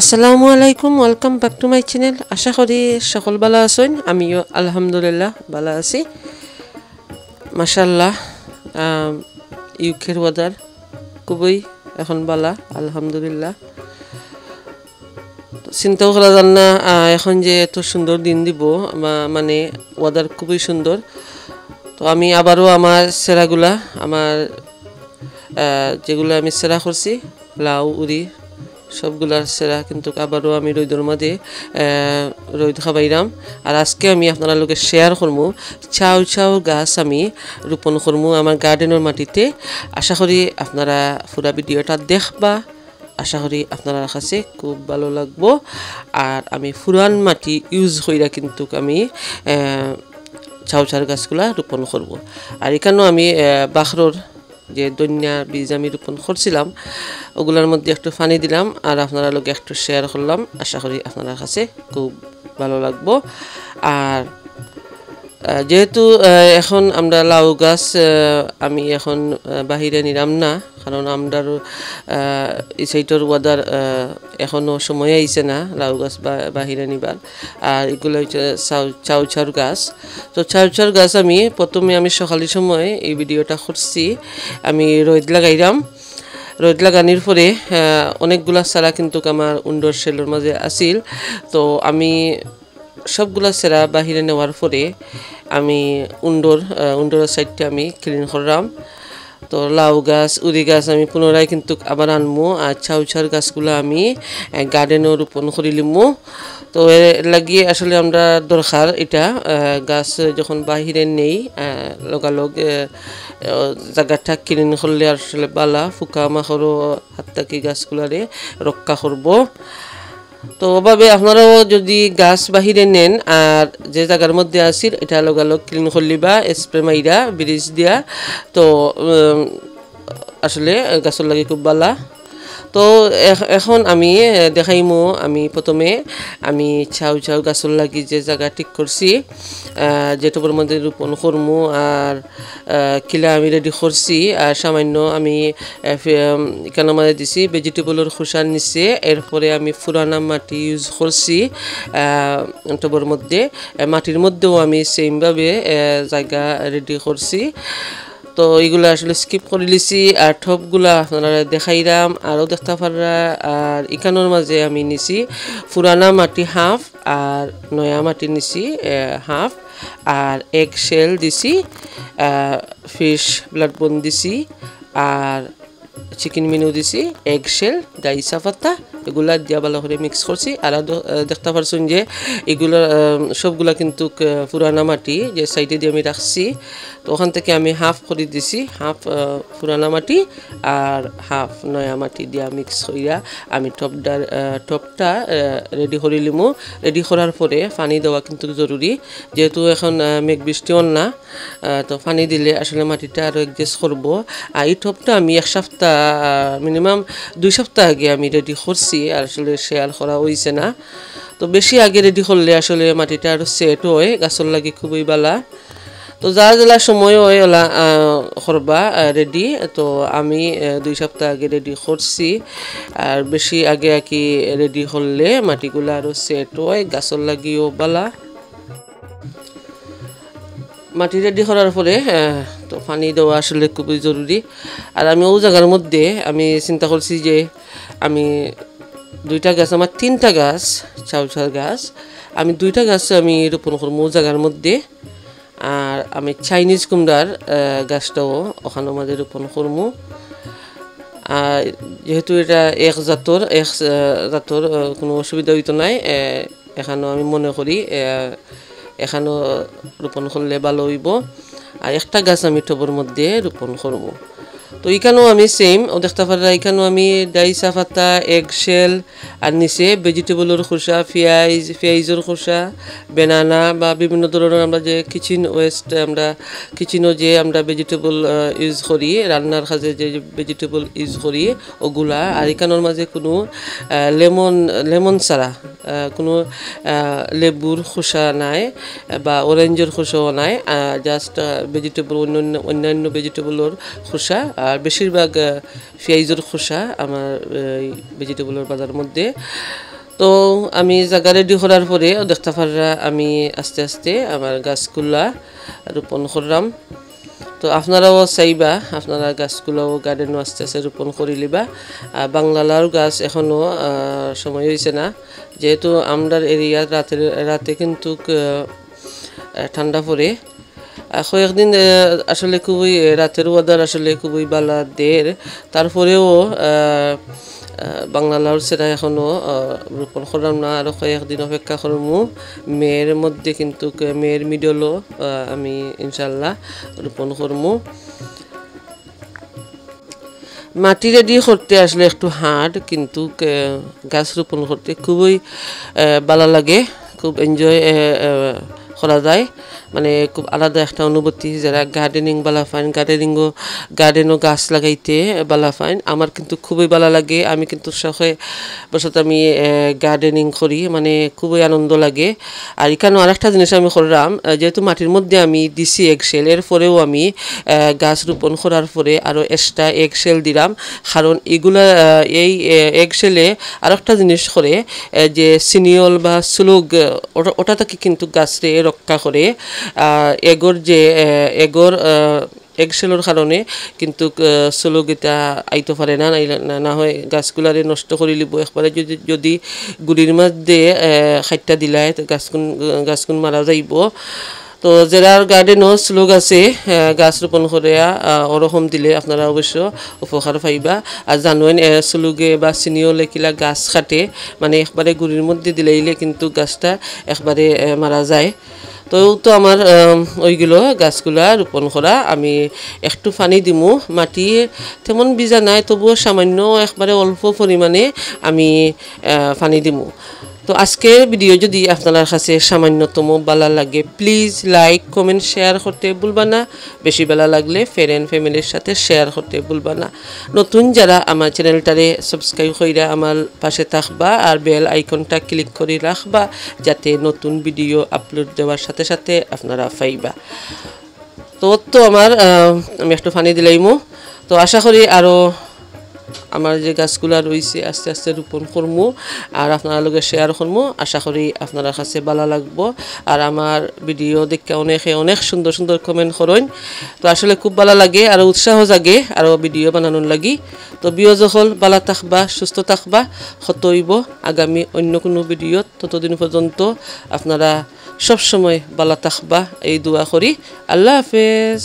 আসসালামু আলাইকুম, welcome back to my channel. আশা করি সকল ভালো আছেন। আমিও আলহামদুলিল্লাহ ভালো আছি। মাশাআল্লাহ, ইউকের ওয়েদার খুবই এখন ভালো, আলহামদুলিল্লাহ। চিন্তাও করা যান না এখন যে এত সুন্দর দিন দিব, মানে ওয়েদার খুবই সুন্দর। তো আমি আবারও আমার সেরাগুলা, আমার যেগুলো আমি সেরা করছি, লাউ উড়ি সবগুলার সেরা কিন্তু আবারও আমি রোদের মাঝে রোদ খাবাইরাম। আর আজকে আমি আপনারা লোকে শেয়ার করবো চাউ চাউ গাছ আমি রোপণ করবো আমার গার্ডেনের মাটিতে। আশা করি আপনারা পুরা ভিডিওটা দেখবা, আশা করি আপনার কাছে খুব ভালো লাগবো। আর আমি পুরান মাটি ইউজ কইরা কিন্তু আমি চাউ চাউ গাছগুলা রোপণ করব। আর এখানেও আমি বাখরোর যে দন্যা বীজ আমি রোপণ করছিলাম ওগুলোর মধ্যে একটু পানি দিলাম আর আপনারা লোক একটু শেয়ার করলাম। আশা করি আপনার কাছে খুব ভালো লাগবো। আর যেহেতু এখন আমরা লাউ গাছ আমি এখন বাহিরে নিলাম না, কারণ আমরা এই সাইডের ওয়েদার এখনও সময় আইছে না লাউ গাছ বাহিরে নিবার। আর এগুলো হচ্ছে চাউ চাউর গাছ। তো চাউ চাউর গাছ আমি প্রথমে আমি সকালের সময় এই ভিডিওটা করছি, আমি রোদ লাগাইলাম। রোদ লাগানোর পরে অনেকগুলা চারা কিন্তু আমার উন্ডোর সেলের মাঝে আসিল। তো সবগুলা সেরা বাহিরে নেওয়ার পরে আমি উন্ডোর সাইডটা আমি ক্লিন করলাম। তো লাউ গাছ উড়ি গাছ আমি পুনরায় কিন্তু আবার আনমু। আর চাউ চাউর গাছগুলো আমি গার্ডেনও রোপণ করে লিমু। তো এর লাগিয়ে আসলে আমরা দরকার এটা গাছ যখন বাহিরে নেই লগালগ জায়গাটা ক্লিন করলে আসলে বালা ফুকা মাখরও হাত থাকি গাছগুলারে রক্ষা করব। তো ওভাবে আপনারাও যদি গাছ বাহিরে নেন আর যে জায়গার মধ্যে আসিল এটা লগালগ ক্লিন করলিবা স্প্রে মাইরা ব্রিজ দিয়া, তো আসলে গাছের লাগে খুব ভালো। তো এখন আমি দেখাইমো আমি প্রথমে আমি চাউ চাউ গাছের লাগি যে জায়গা ঠিক করছি যেটুকুর মধ্যে রোপণ করমু আর কিলা আমি রেডি করছি। আর সামান্য আমি এখানে মাঝে দিছি ভেজিটেবলের খোসার নিচে। এরপরে আমি পুরানা মাটি ইউজ করছি টবের মধ্যে। মাটির মধ্যেও আমি সেমভাবে জায়গা রেডি করছি। তো এইগুলো আসলে স্কিপ করে লিছি। আর টপগুলা আপনারা দেখাইলাম আরও দেখতে পারা। আর এখানোর মাঝে আমি নিছি পুরানা মাটি হাফ আর নয়া মাটি নিছি হাফ, আর এগ শেল দিছি, ফিশ ব্লাড বোন দিছি, আর চিকেন মিনু দিছি, এগ শেল, দাইসা পাতা এগুলা দিয়া ভালো করে মিক্স করছি। আর দেখতে পারছেন যে এগুলো সবগুলা কিন্তু পুরানা মাটি যে সাইডে দিয়ে আমি রাখছি। তো ওখান থেকে আমি হাফ করে দিছি, হাফ পুরানা মাটি আর হাফ নয়া মাটি দিয়া মিক্স করিয়া আমি টপটা রেডি করে লিমু। রেডি করার পরে পানি দেওয়া কিন্তু জরুরি, যেহেতু এখন মেঘ বৃষ্টিও না, তো পানি দিলে আসলে মাটিটা আরও অ্যাডজাস্ট করবো। আর এই টপটা আমি এক সপ্তাহ মিনিমাম 2 সপ্তাহ আগে আমি রেডি করছি, আর আসলে শেয়ার করা হয়েছে না। তো বেশি আগে রেডি করলে আসলে মাটিটা আরও সেট হয়, গাছের লাগে খুবই ভালো। তো যারা সময় হয় ওলা করবা রেডি। তো আমি 2 সপ্তাহ আগে রেডি করছি। আর বেশি আগে কি রেডি করলে মাটিগুলো আরও সেট হয়, গাছের লাগিও ভালো। মাটি রেডি করার পরে তো পানি দেওয়া আসলে খুবই জরুরি। আর আমি ওই জায়গার মধ্যে আমি চিন্তা করছি যে আমি 2টা গাছ, আমার 3টা গাছ চাউ চাউ গাছ, আমি 2টা গাছ আমি রোপণ করবো ওই জায়গার মধ্যে। আর আমি চাইনিজ কুমড়ার গাছটাও ওখানে মাঝে রোপণ করবো। আর যেহেতু এটা এক জাতর কোনো অসুবিধা হইতো নাই, এখানেও আমি মনে করি এখানেও রোপণ করলে ভালো হইব। আর একটা গাছ আমি টবের মধ্যে রোপণ করবো। তো এখানেও আমি সেম ও দেখতে পারা এখানেও আমি ডাই চা পাতা এগশেল আর নিচে ভেজিটেবলের খোসা পেঁয়াজের খোসা বেনানা বা বিভিন্ন ধরনের আমরা যে কিচেন ওয়েস্ট আমরা কিচেনও যে আমরা ভেজিটেবল ইউজ করি রান্নার কাজে যে ভেজিটেবল ইউজ করি ওগুলা আর এখানের মাঝে কোনো লেমন ছাড়া কোনো লেবুর খোসা নাই বা অরেঞ্জের খোসাও নাই জাস্ট ভেজিটেবল অন্যান্য ভেজিটেবলের খোসা আর বেশিরভাগ পেঁয়াজের খোসা আমার এই ভেজিটেবলের বাজার মধ্যে। তো আমি জায়গা রেডি করার পরে দেখতে পারা আমি আস্তে আস্তে আমার গাছগুলা রোপণ করলাম। তো আপনারাও চাইবা আপনারা গাছগুলোও গার্ডেনও আস্তে আস্তে রোপণ করে লিবা। বাংলালার গাছ এখনও সময় হয়েছে না, যেহেতু আমরার এরিয়া রাতে কিন্তু ঠান্ডা পড়ে। কয়েকদিন আসলে খুবই রাতের ওয়েদার আসলে খুবই বালা দের, তারপরেও বাংলালার সেটা এখনও রোপণ করলাম না, আরও কয়েকদিন অপেক্ষা করবো। মেয়ের মধ্যে কিন্তু মেয়ের মিডলও আমি ইনশাল্লাহ রোপণ করবো। মাটি রেডি করতে আসলে একটু হার্ড, কিন্তু গাছ রোপণ করতে খুবই ভালো লাগে, খুব এনজয় করা যায়, মানে খুব আলাদা একটা অনুভূতি। যারা গার্ডেনিং বালা ফাইন গার্ডেনও গাছ লাগাইতে বালা ফাইন, আমার কিন্তু খুবই ভালো লাগে। আমি কিন্তু শখে বসত আমি গার্ডেনিং করি, মানে খুবই আনন্দ লাগে। আর এখানেও আরেকটা জিনিস আমি করলাম, যেহেতু মাটির মধ্যে আমি দিছি এগশেল, এর পরেও আমি গাছ রোপণ করার পরে আরও এক্সট্রা এগশেল দিলাম, কারণ এগুলা এই এগশেলে আরেকটা জিনিস করে যে সিনিয়ল বা সুলুগ ওটা থেকে কিন্তু গাছরে রক্ষা করে। এগোর যে এগশেলের কারণে কিন্তু সুলুগিটা আইতে পারে না হয় গাছগুলারে নষ্ট করে লিব একবারে। যদি গুড়ির মধ্যে খাইটা দিলায় গাছগুন মারা যাইব। তো যারা গার্ডেনও স্লোগ আছে গাছ রোপণ করে ওরকম দিলে আপনারা অবশ্য উপকার পাইবা। আর জানুন স্লোগে বা সিনিয়লে কিলা গাছ কাটে, মানে একবারে গুড়ির মধ্যে দিলে কিন্তু গাছটা একবারে মারা যায়। তো আমার ওইগুলো গাছগুলা রোপণ করা। আমি একটু পানি দিমু, মাটি তেমন ভিজা নাই, তবুও সামান্য একবারে অল্প পরিমাণে আমি পানি দিমু। তো আজকের ভিডিও যদি আপনার কাছে সামান্যতম ভালো লাগে, প্লিজ লাইক কমেন্ট শেয়ার করতে ভুলবা না। বেশি ভালো লাগলে ফ্রেন্ড ফ্যামিলির সাথে শেয়ার করতে ভুলবা না। নতুন যারা আমার চ্যানেলটারে সাবস্ক্রাইব কইরা আমার পাশে থাকবা আর বেল আইকনটা ক্লিক করে রাখবা, যাতে নতুন ভিডিও আপলোড দেওয়ার সাথে সাথে আপনারা পাইবা। তো আমার আমি একটু পানি দিলাইমু। তো আশা করি আরও আমার যে গাছগুলা রয়েছে আস্তে আস্তে রোপণ করবো আর আপনার লগে শেয়ার করবো। আশা করি আপনার কাছে ভালো লাগবো। আর আমার ভিডিও দেখে অনেক সুন্দর সুন্দর কমেন্ট করেন, তো আসলে খুব ভালো লাগে আর উৎসাহ জাগে আরও ভিডিও বানানোর লাগি। তো বিয় যখন ভালো থাকবা, সুস্থ থাকবা, হতইব আগামী অন্য কোনো ভিডিওত। ততদিন পর্যন্ত আপনারা সবসময় ভালো থাকবা এই দোয়া করি। আল্লাহ হাফেজ।